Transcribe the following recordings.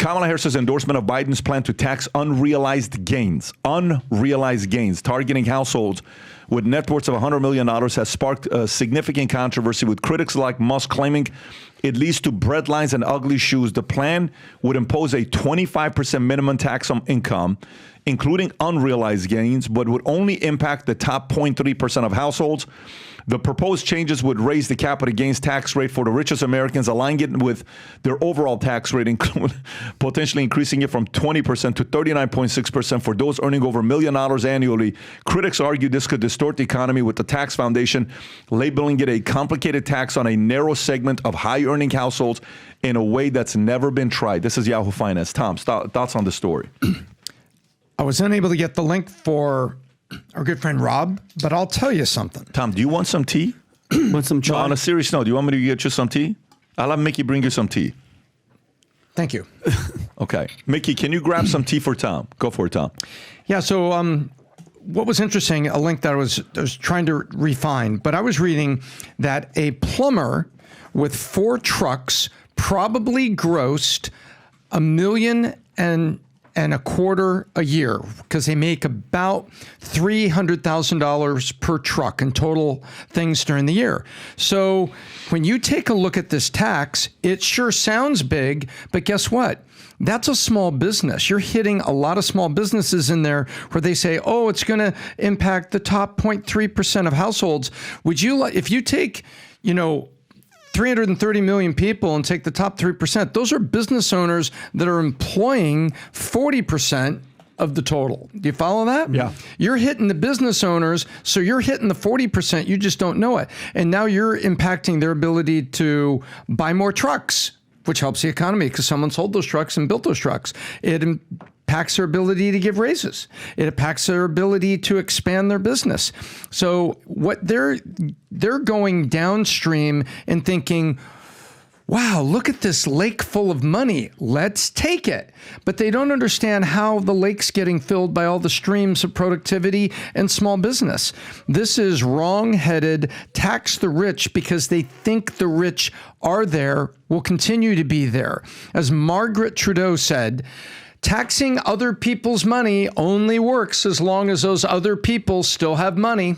Kamala Harris's endorsement of Biden's plan to tax unrealized gains, targeting households with net worths of $100 million has sparked a significant controversy, with critics like Musk claiming it leads to breadlines and ugly shoes. The plan would impose a 25% minimum tax on income, including unrealized gains, but would only impact the top 0.3% of households. The proposed changes would raise the capital gains tax rate for the richest Americans, aligning it with their overall tax rate, potentially increasing it from 20% to 39.6% for those earning over $1 million annually. Critics argue this could distort the economy, with the tax foundation labeling it a complicated tax on a narrow segment of high-earning households in a way that's never been tried. This is Yahoo Finance. Tom, thoughts on the story? I was unable to get the link for our good friend Rob, but I'll tell you something. Tom, do you want some tea? Want some chai? No, on a serious note, do you want me to get you some tea? I'll have Mickey bring you some tea. Thank you. Okay. Mickey, can you grab some tea for Tom? Go for it, Tom. Yeah, so what was interesting, a link that I was trying to refine, but I was reading that a plumber with 4 trucks probably grossed $1.25 million a year, because they make about $300,000 per truck in total things during the year. So when you take a look at this tax, it sure sounds big, but guess what? That's a small business. You're hitting a lot of small businesses in there where they say, oh, it's going to impact the top 0.3% of households. Would you, if you take, 330 million people and take the top 3%, those are business owners that are employing 40% of the total. Do you follow that? Yeah. You're hitting the business owners, so you're hitting the 40%, you just don't know it. And now you're impacting their ability to buy more trucks, which helps the economy because someone sold those trucks and built those trucks. It impacts their ability to give raises. It impacts their ability to expand their business. So what they're going downstream and thinking, wow, look at this lake full of money. Let's take it. But they don't understand how the lake's getting filled by all the streams of productivity and small business. This is wrong-headed, tax the rich because they think the rich are there, will continue to be there. As Margaret Trudeau said, taxing other people's money only works as long as those other people still have money.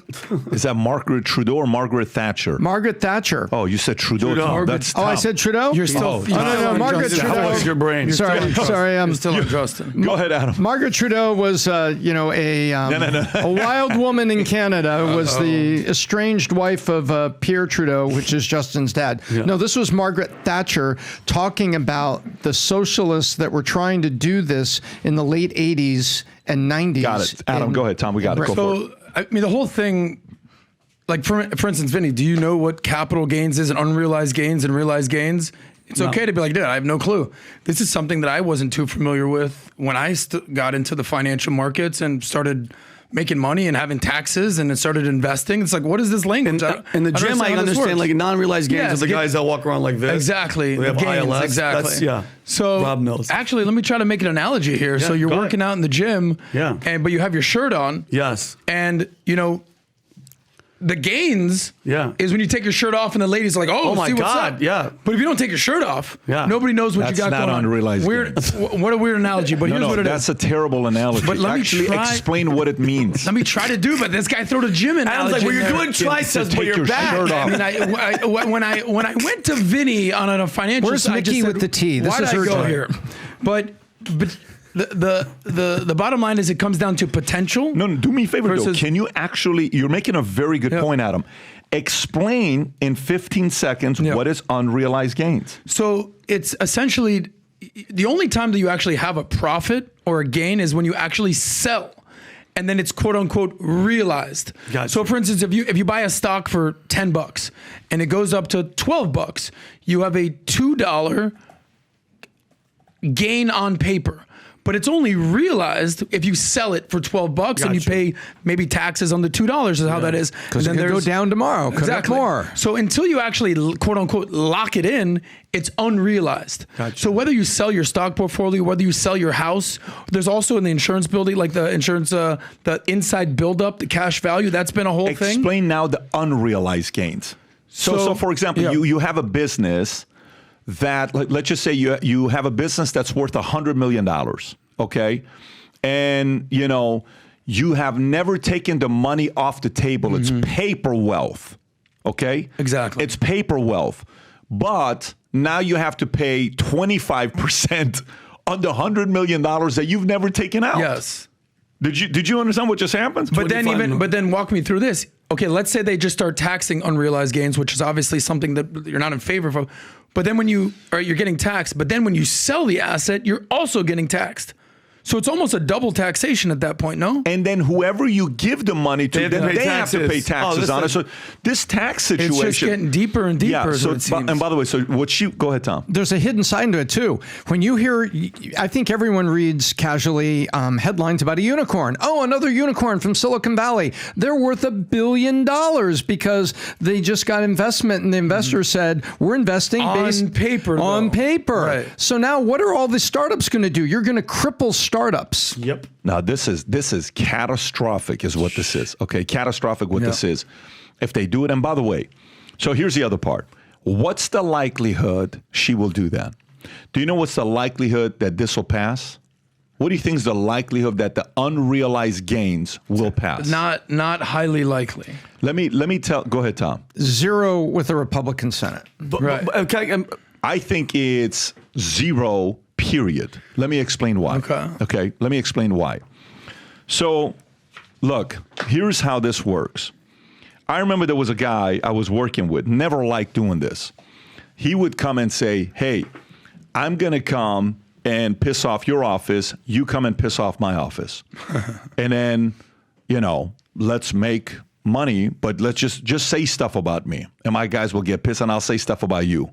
Is that Margaret Trudeau or Margaret Thatcher? Margaret Thatcher. Oh, you said Trudeau. That's I said Trudeau? You're still... no, Margaret Trudeau. How was your brain? Sorry. You're still adjusting. Go ahead, Adam. Margaret Trudeau was, a wild woman in Canada, was the estranged wife of Pierre Trudeau, which is Justin's dad. Yeah. No, this was Margaret Thatcher talking about the socialists that were trying to do this in the late 80s and 90s. Got it. Adam, go ahead. Tom, we got it. Go for it. I mean, the whole thing, like for instance, Vinny, do you know what capital gains is and unrealized gains and realized gains? It's okay to be like, dude, I have no clue. This is something that I wasn't too familiar with when I got into the financial markets and started making money and having taxes and then started investing. It's like, what is this language? In the gym, I understand like non-realized gains are the guys that walk around like this. Exactly. They have gains, ILS. exactly. So Rob knows. Actually, let me try to make an analogy here. So you're working out in the gym, but you have your shirt on. Yes. And, the gains is when you take your shirt off and the ladies are like, oh my see what's God, up. yeah. But if you don't take your shirt off, nobody knows what you got going on. That's not unrealized weird. What a weird analogy, but here's what it is. That's a terrible analogy. But let me explain what it means. Let me try to do, but this guy threw the gym analogy. I was like, well, you're doing triceps, but you're back. I mean, when I went to Vinny on a financial Where's Mickey with the tea? This is her go here. But the bottom line is it comes down to potential. No, do me a favor, though. Can you actually, you're making a very good point, Adam. Explain in 15 seconds what is unrealized gains. So it's essentially the only time that you actually have a profit or a gain is when you actually sell. And then it's quote unquote realized. Gotcha. So for instance, if you buy a stock for $10 and it goes up to $12, you have a $2 gain on paper. But it's only realized if you sell it for $12 and you pay maybe taxes on the $2 is how that is. Because it could go down tomorrow. Exactly. More. So until you actually quote unquote lock it in, it's unrealized. Gotcha. So whether you sell your stock portfolio, whether you sell your house, there's also in the insurance building, like the insurance, the inside buildup, the cash value, that's been a whole thing. Explain now the unrealized gains. So for example, you have a business that, let's just say you have a business that's worth $100 million, okay? And, you have never taken the money off the table. It's paper wealth, okay? Exactly. It's paper wealth. But now you have to pay 25% on the $100 million that you've never taken out. Yes. Did you understand what just happened? But then walk me through this. Okay, let's say they just start taxing unrealized gains, which is obviously something that you're not in favor of. But then you're getting taxed. But then when you sell the asset, you're also getting taxed. So it's almost a double taxation at that point, no? And then whoever you give the money to, they have to pay taxes on it. So this tax situation, it's just getting deeper and deeper. Yeah. So, it seems. And by the way, go ahead, Tom. There's a hidden side to it too. When you hear, I think everyone reads casually headlines about a unicorn. Oh, another unicorn from Silicon Valley. They're worth $1 billion because they just got investment, and the investor said, "We're investing on paper." On paper. Right. So now, what are all the startups going to do? You're going to cripple startups. Yep. Now this is catastrophic, is what this is. Okay, catastrophic. What this is, if they do it. And by the way, so here's the other part. What's the likelihood she will do that? Do you know what's the likelihood that this will pass? What do you think is the likelihood that the unrealized gains will pass? Not highly likely. Let me tell. Go ahead, Tom. 0 with a Republican Senate. Right. I think it's 0. Period. Let me explain why. Okay. Let me explain why. So, look, here's how this works. I remember there was a guy I was working with, never liked doing this. He would come and say, "Hey, I'm going to come and piss off your office. You come and piss off my office. And then, let's make money, but let's just say stuff about me. And my guys will get pissed and I'll say stuff about you."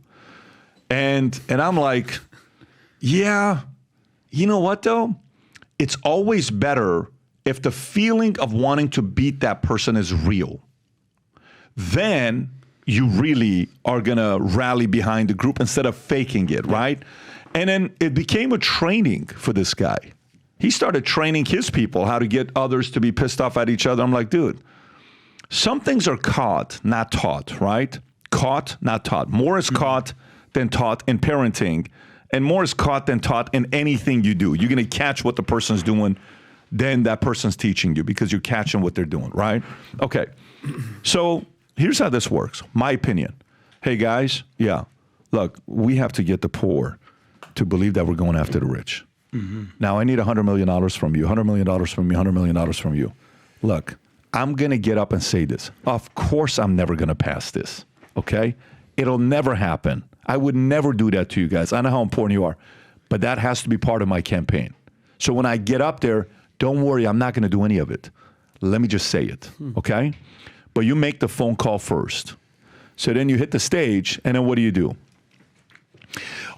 And I'm like, yeah, you know what though? It's always better if the feeling of wanting to beat that person is real. Then you really are going to rally behind the group instead of faking it, right? And then it became a training for this guy. He started training his people how to get others to be pissed off at each other. I'm like, dude, some things are caught, not taught, right? Caught, not taught. More is caught than taught in parenting. And more is caught than taught in anything you do. You're going to catch what the person's doing, then that person's teaching you because you're catching what they're doing, right? Okay. So here's how this works. My opinion. Hey, guys, look, we have to get the poor to believe that we're going after the rich. Now, I need $100 million from you, $100 million from you, $100 million from you. Look, I'm going to get up and say this. Of course, I'm never going to pass this, okay? It'll never happen. I would never do that to you guys. I know how important you are, but that has to be part of my campaign. So when I get up there, don't worry, I'm not going to do any of it. Let me just say it, okay? But you make the phone call first. So then you hit the stage, and then what do?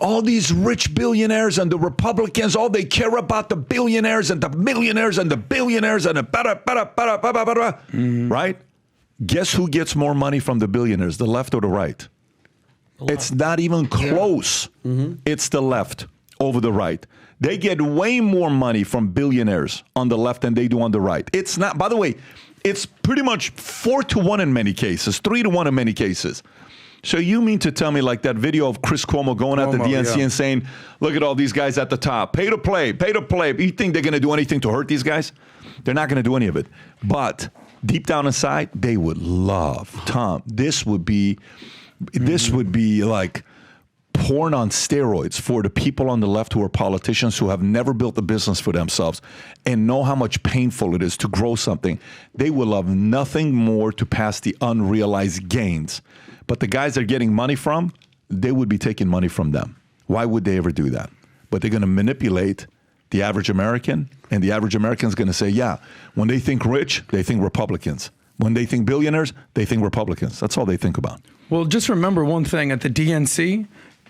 All these rich billionaires and the Republicans, all they care about the billionaires and the millionaires and the billionaires and the right? Guess who gets more money from the billionaires, the left or the right? It's not even close. It's the left over the right. They get way more money from billionaires on the left than they do on the right. It's not, by the way, it's pretty much 4-1 in many cases, 3-1 in many cases. So you mean to tell me like that video of Chris Cuomo going at the DNC and saying, look at all these guys at the top, pay to play. You think they're going to do anything to hurt these guys? They're not going to do any of it. But deep down inside, they would love, Tom, this would be like porn on steroids for the people on the left who are politicians who have never built a business for themselves and know how much painful it is to grow something. They will love nothing more to pass the unrealized gains. But the guys they're getting money from, they would be taking money from them. Why would they ever do that? But they're going to manipulate the average American, and the average American is going to say, yeah, when they think rich, they think Republicans. When they think billionaires, they think Republicans. That's all they think about. Well, just remember one thing at the DNC.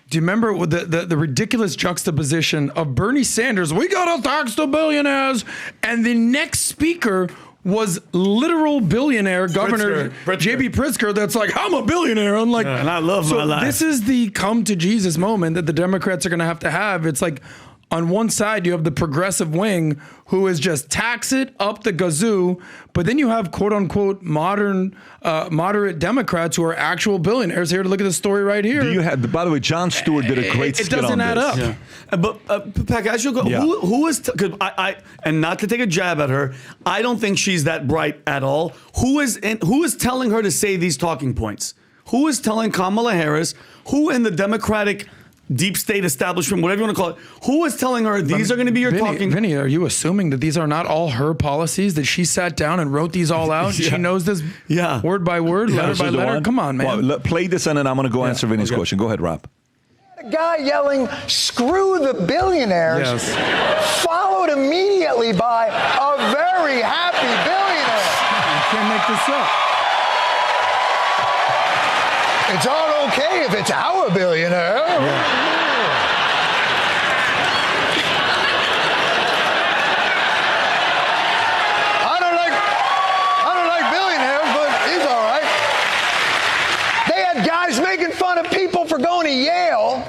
Do you remember the ridiculous juxtaposition of Bernie Sanders? We got to tax the billionaires. And the next speaker was literal billionaire Governor J.B. Pritzker. That's like, I'm a billionaire. I'm like, and I love my life. This is the come to Jesus moment that the Democrats are going to have. It's like, on one side, you have the progressive wing who is just tax it up the gazoo, but then you have quote unquote moderate Democrats who are actual billionaires. Here to look at the story right here. Do you have? By the way, Jon Stewart did a great skit on this. It doesn't add up. Yeah. But Pac, as you go, who is? Because and not to take a jab at her, I don't think she's that bright at all. Who is telling her to say these talking points? Who is telling Kamala Harris? Who in the Democratic deep state establishment, whatever you want to call it, who is telling her these are going to be your talking? Vinny, are you assuming that these are not all her policies, that she sat down and wrote these all out? She knows this word by word, letter by letter? Come on, man. Well, play this and then I'm going to go answer Vinny's question. Go ahead, Rob. A guy yelling, "Screw the billionaires," followed immediately by a very happy billionaire. You can't make this up. It's all okay if it's our billionaire. I don't like billionaires, but he's all right. They had guys making fun of people for going to Yale,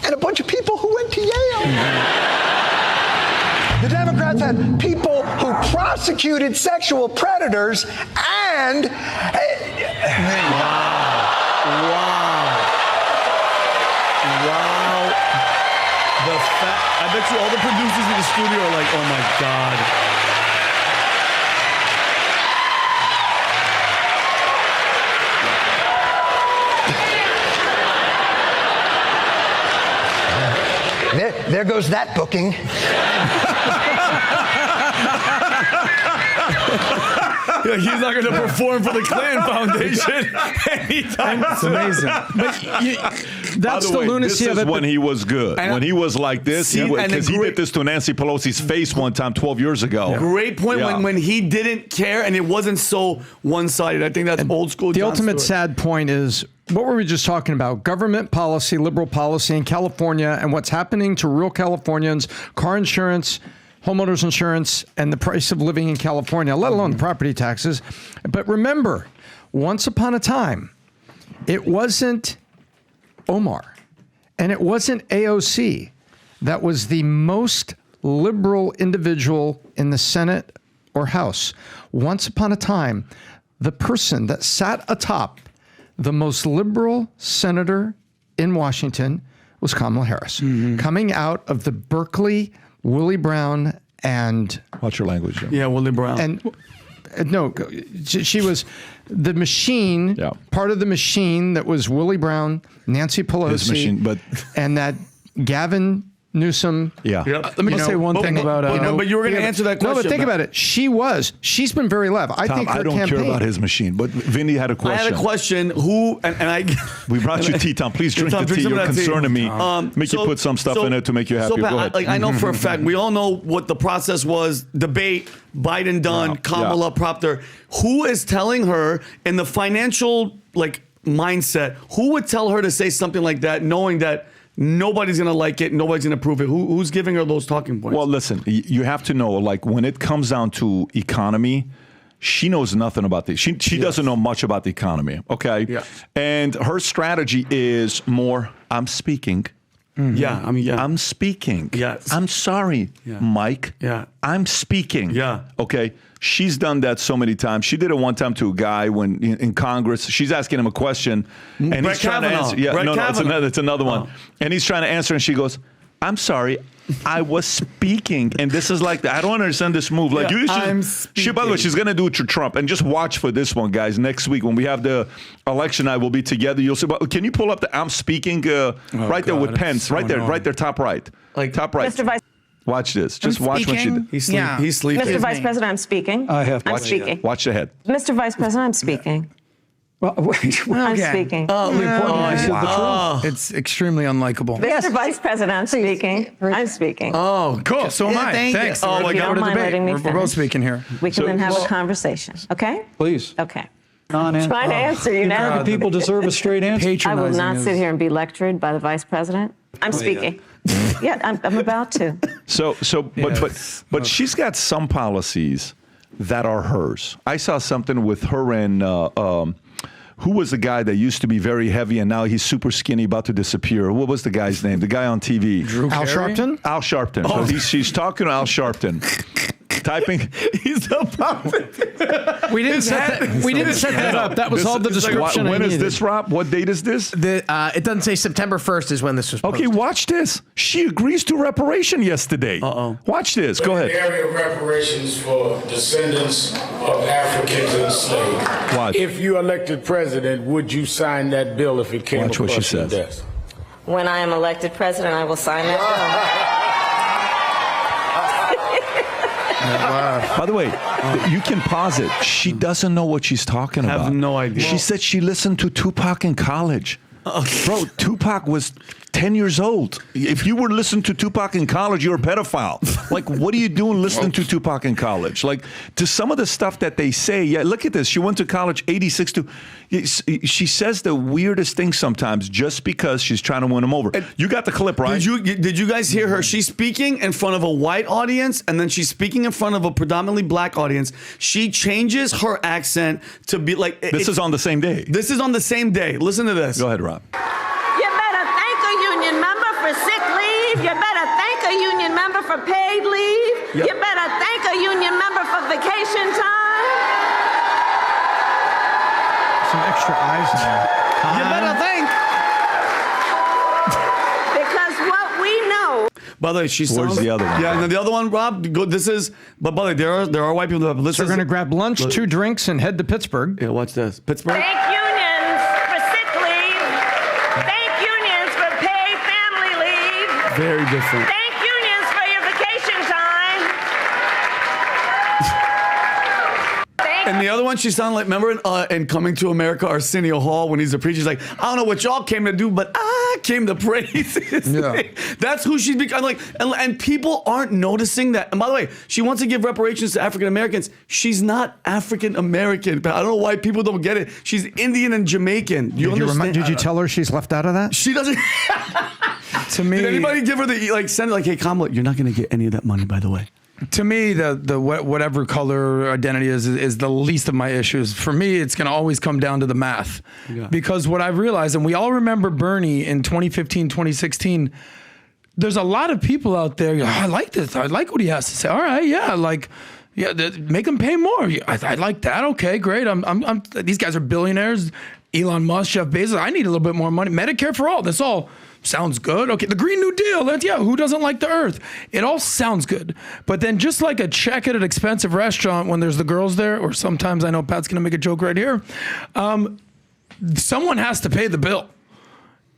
and a bunch of people who went to Yale. The Democrats had people who prosecuted sexual predators and... Wow. I bet you all the producers in the studio are like, oh my God. There goes that booking. Yeah, he's not going to perform for the Klan Foundation anytime soon. It's amazing. But that's the lunacy of it. This is when he was good. When he was like this, because he did this to Nancy Pelosi's face one time 12 years ago. Great point when he didn't care and it wasn't so one-sided. I think that's old school. The Jon ultimate Stewart. sad point is, what were we just talking about? Government policy, liberal policy in California, and what's happening to real Californians, car insurance, homeowners insurance, and the price of living in California, let alone the property taxes. But remember, once upon a time, it wasn't Omar and it wasn't AOC that was the most liberal individual in the Senate or House. Once upon a time, the person that sat atop the most liberal senator in Washington was Kamala Harris, coming out of the Berkeley Willie Brown and... Watch your language. Yeah, Willie Brown. And no, she was the machine, part of the machine that was Willie Brown, Nancy Pelosi, his machine, but and that Gavin Newsom. Let me just say one thing about... but you were going to answer that question. No, but think about it. She's been very left. I think her I don't campaign, care about his machine, but Vinny had a question. I had a question. We brought you tea, Tom. Please drink the tea. You're concerning me. Make you put some stuff in it to make you happy. So, Go ahead. I know for a fact, we all know what the process was. Debate, Biden done, Kamala propped her. Who is telling her in the financial mindset, who would tell her to say something like that, knowing that nobody's going to like it, nobody's going to approve it? Who's giving her those talking points? Well, listen, you have to know, when it comes down to economy, she knows nothing about this. She doesn't know much about the economy, okay? Yeah. And her strategy is more, I'm speaking. I'm speaking. Yes. I'm sorry, Mike. Yeah. I'm speaking. Yeah. Okay. She's done that so many times. She did it one time to a guy when in Congress. She's asking him a question, and he's trying to answer. It's another one. And he's trying to answer, and she goes, "I'm sorry, I was speaking." And this is I don't understand this move. By the way, she's gonna do it to Trump. And just watch for this one, guys. Next week when we have the election night, we'll be together. You'll see. But can you pull up the "I'm speaking" right there with Pence, so right there, top right, top right. Mr. Vice. Watch this. Just watch what she did. He's sleeping. Mr. Vice President, I'm speaking. I'm speaking. Watch the head. Mr. Vice President, I'm speaking. I'm speaking. It's extremely unlikable. Mr. Vice President, I'm speaking. I'm speaking. Oh, cool. So am I. Thanks. Oh, my God. We're both speaking here. We can then have a conversation. Okay? Please. Okay. Trying to answer you now. The people deserve a straight answer. I will not sit here and be lectured by the Vice President. I'm speaking. Yeah, I'm about to. But she's got some policies that are hers. I saw something with her and Who was the guy that used to be very heavy and now he's super skinny, about to disappear? What was the guy's name? The guy on TV. Al Sharpton? Al Sharpton. Oh. So she's talking to Al Sharpton. Typing. He's the prophet. We didn't set that up. That was all the description. When I is needed. this, Rob? What date is this? It doesn't say September 1st is when this was posted. Okay, watch this. She agrees to reparation yesterday. Uh-oh. Watch this. Go ahead. Area of reparations for descendants of Africans enslaved. Watch. If you elected president, would you sign that bill if it came Watch what she across your says. desk? When I am elected president, I will sign that By the way, you can pause it. She doesn't know what she's talking about. have no idea. She said she listened to Tupac in college. Bro, Tupac was 10 years old. If you were listening to Tupac in college, you're a pedophile. Like, what are you doing listening to Tupac in college? Like, to some of the stuff that they say, yeah, look at this. She went to college 86 to. She says the weirdest things sometimes just because she's trying to win them over. You got the clip, right? Did you guys hear her? She's speaking in front of a white audience, and then she's speaking in front of a predominantly black audience. She changes her accent to be like. This is on the same day. This is on the same day. Listen to this. Go ahead, Rob. You better thank a union member for sick leave. You better thank a union member for paid leave. Yep. You better thank a union member for vacation time. Some extra eyes in there. You better think. Because what we know. By the way, she sounds. Where's the other one? Yeah, and then the other one, Rob. This is. But by the way, there are white people that listen. They're going to grab lunch, 2 drinks, and head to Pittsburgh. Yeah, watch this. Pittsburgh. Thank unions for sick leave. Thank unions for paid family leave. Very different. Thank unions for your vacation time. And the other one, she sounded like, remember in Coming to America, Arsenio Hall, when he's a preacher, he's like, I don't know what y'all came to do, but I came to praise. That's who she's become. Like, and people aren't noticing that. And by the way, she wants to give reparations to African Americans. She's not African American. I don't know why people don't get it. She's Indian and Jamaican. You understand? Did you tell her she's left out of that? She doesn't. To me, Did anybody give her the send it like, hey, Kamala, you're not going to get any of that money, by the way. to me, the whatever color identity is the least of my issues. For me, it's going to always come down to the math. Yeah. Because what I've realized, and we all remember Bernie in 2015, 2016, there's a lot of people out there, oh, I like this. I like what he has to say. All right, yeah, make him pay more. I like that. Okay, great. These guys are billionaires. Elon Musk, Jeff Bezos. I need a little bit more money. Medicare for all. That's all. Sounds good. Okay, the Green New Deal. Who doesn't like the earth? It all sounds good. But then just like a check at an expensive restaurant when there's the girls there, or sometimes I know Pat's going to make a joke right here, someone has to pay the bill.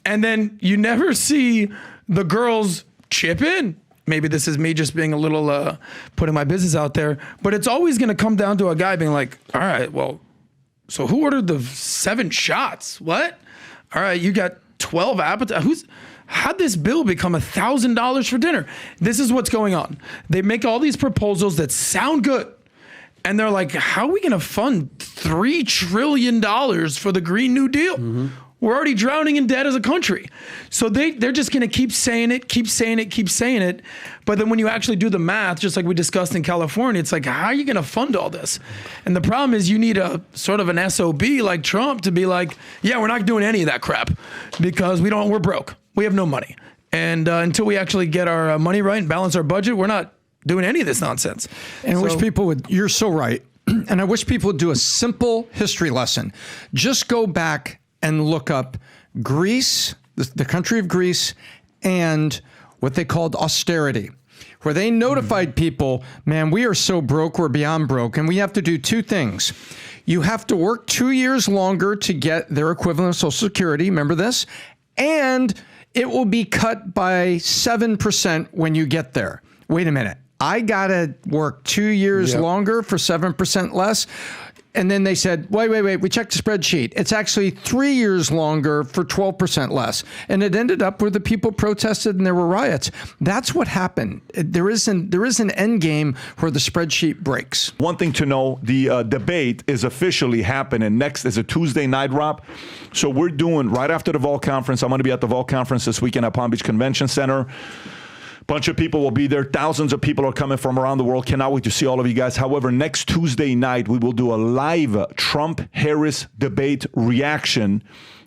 And then you never see the girls chip in. Maybe this is me just being a little, putting my business out there, but it's always going to come down to a guy being like, all right, well, so who ordered the 7 shots? What? All right, you got 12 appetizers. How'd this bill become $1,000 for dinner? This is what's going on. They make all these proposals that sound good. And they're like, how are we going to fund $3 trillion for the Green New Deal? Mm-hmm. We're already drowning in debt as a country. So they're just going to keep saying it. But then when you actually do the math, just like we discussed in California, it's like, how are you going to fund all this? And the problem is you need a sort of an SOB like Trump to be like, yeah, we're not doing any of that crap because we're broke. We have no money. And until we actually get our money right and balance our budget, we're not doing any of this nonsense. And I wish people would, you're so right. And I wish people would do a simple history lesson. Just go back and look up Greece, the country of Greece, and what they called austerity, where they notified people, man, we are so broke, we're beyond broke, and we have to do 2 things. You have to work 2 years longer to get their equivalent of Social Security, remember this? And it will be cut by 7% when you get there. Wait a minute, I gotta work 2 years longer for 7% less? And then they said, wait, we checked the spreadsheet. It's actually 3 years longer for 12% less. And it ended up where the people protested and there were riots. That's what happened. There is an end game where the spreadsheet breaks. One thing to know, the debate is officially happening. Next is a Tuesday night, Rob. So we're doing right after the Vol Conference. I'm going to be at the Vol Conference this weekend at Palm Beach Convention Center. Bunch of people will be there. Thousands of people are coming from around the world. Cannot wait to see all of you guys. However, next Tuesday night, we will do a live Trump-Harris debate reaction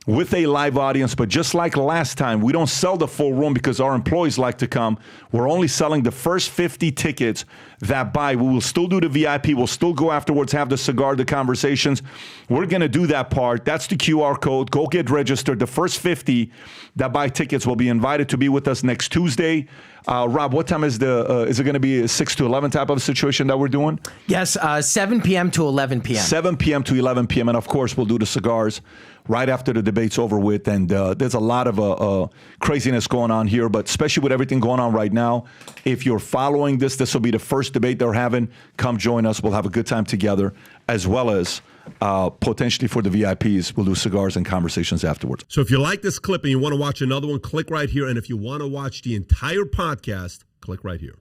with a live audience. But just like last time, we don't sell the full room because our employees like to come. We're only selling the first 50 tickets that buy. We will still do the VIP. We'll still go afterwards, have the cigar, the conversations. We're going to do that part. That's the QR code. Go get registered. The first 50 that buy tickets will be invited to be with us next Tuesday. Rob, what time is is it going to be a 6 to 11 type of situation that we're doing? Yes, 7 p.m. to 11 p.m. 7 p.m. to 11 p.m. And of course, we'll do the cigars right after the debate's over with. And there's a lot of craziness going on here, but especially with everything going on right now, if you're following this will be the first debate they're having. Come join us. We'll have a good time together, as well as potentially for the VIPs, we'll do cigars and conversations afterwards. So if you like this clip and you want to watch another one, click right here. And if you want to watch the entire podcast, click right here.